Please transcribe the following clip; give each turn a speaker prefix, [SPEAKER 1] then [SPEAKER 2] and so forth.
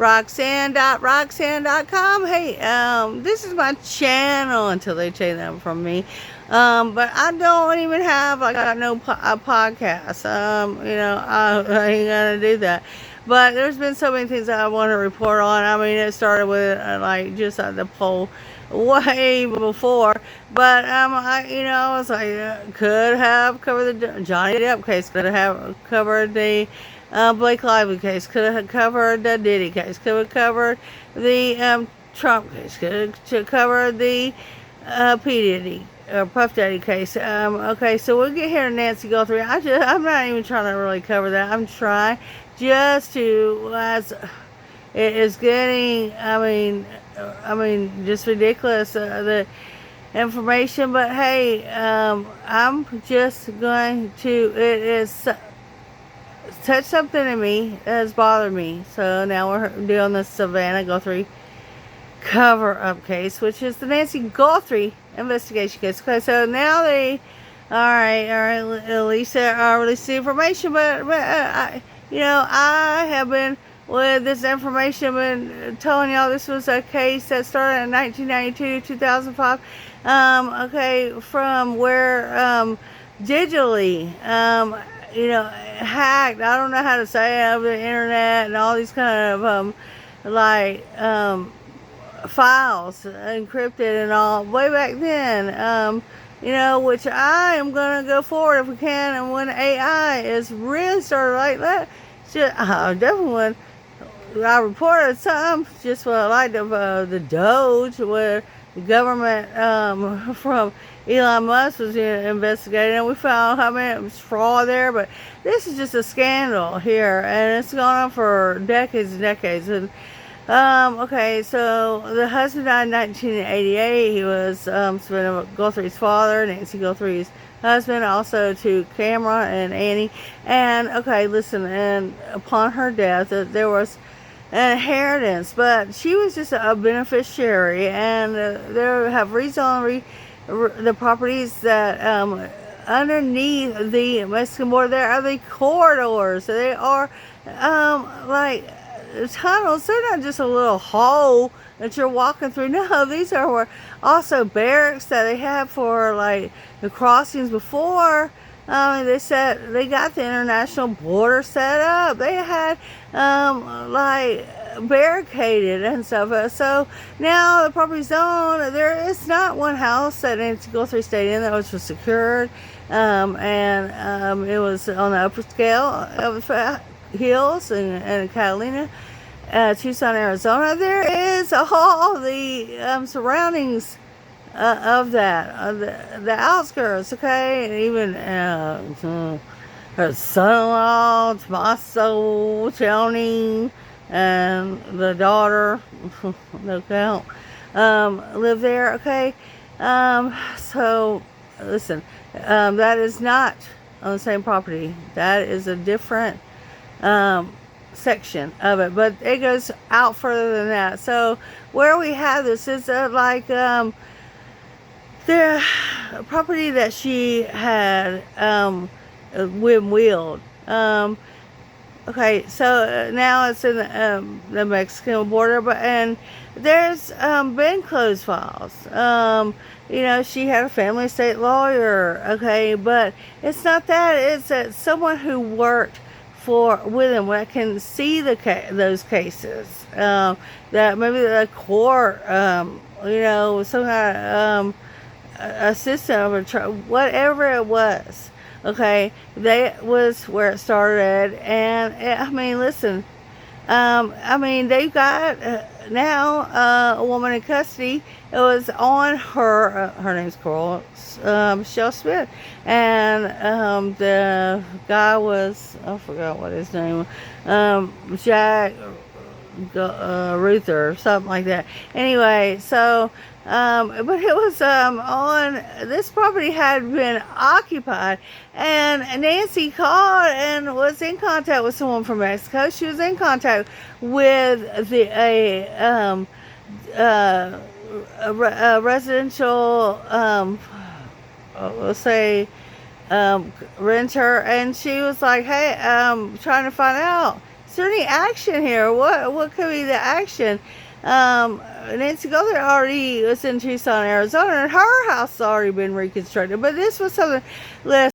[SPEAKER 1] Roxanne.com. Hey, this is my channel until they take them from me. But I don't even have, like, I got no a podcast. I ain't gonna do that. But there's been so many things that I want to report on. I mean, it started with like just the poll way before, but I was like, could have covered the Johnny Depp case, could have covered the Blake Lively case, could have covered the Diddy case, could have covered the Trump case, could have covered the P Diddy or Puff Daddy case. Okay, so we'll get here to Nancy Guthrie. I'm not even trying to really cover that. I'm trying just to, as it is getting, just ridiculous, the information. But hey, I'm just going to, it is touched something in me that has bothered me. So now we're doing the Savannah Guthrie cover-up case, which is the Nancy Guthrie investigation case. Okay, so now they, all right, Lisa released the information, but I have been with this information, been telling y'all this was a case that started in 1992, 2005. Okay, from where digitally, hacked. I don't know how to say it, over the internet and all these kind of files encrypted and all way back then. Which I am gonna go forward if we can, and when AI is really started like that, I definitely would. I reported some just what I liked of the Doge, where the government from Elon Musk was investigating, and we found how many it was fraud there. But this is just a scandal here, and it's gone on for decades and decades. And okay, so the husband died in 1988. He was Savannah Guthrie's father, Nancy Guthrie's husband, also to Camera and Annie. And okay, listen, and upon her death, there was an inheritance, but she was just a beneficiary, and there have rezoned the properties that underneath the Mexican border. There are the corridors. So they are like tunnels. They're not just a little hole that you're walking through. No, these are also barracks that they have for like the crossings before. They got the international border set up. They had barricaded and stuff. So now the property zone, there is not one house that Nancy Guthrie stayed in that was secured, and it was on the upper scale of hills in Catalina, Tucson, Arizona. There is all the surroundings of that, the outskirts, okay, and even her son-in-law, Tommaso Tony, and the daughter, no count, live there, okay. So listen, that is not on the same property. That is a different section of it, but it goes out further than that. So where we have this is the property that she had wheeled. Okay, so now it's in the Mexican border, and there's been closed files. She had a family estate lawyer, okay, but it's not that. It's that someone who worked with him that can see those cases. That maybe the court, some kind of a system or whatever it was. Okay, that was where it started, and listen, they've got now a woman in custody. It was on her. Her name's Coral Michelle Smith, and the guy was, I forgot what his name was, Jack Ruther or something like that. Anyway, so. But it was on this property had been occupied, and Nancy called and was in contact with someone from Mexico. She was in contact with a residential let's say renter, and she was like, hey, trying to find out Is there any action here? What could be the action? Nancy Golden already was in Tucson, Arizona, and her house has already been reconstructed. But this was something less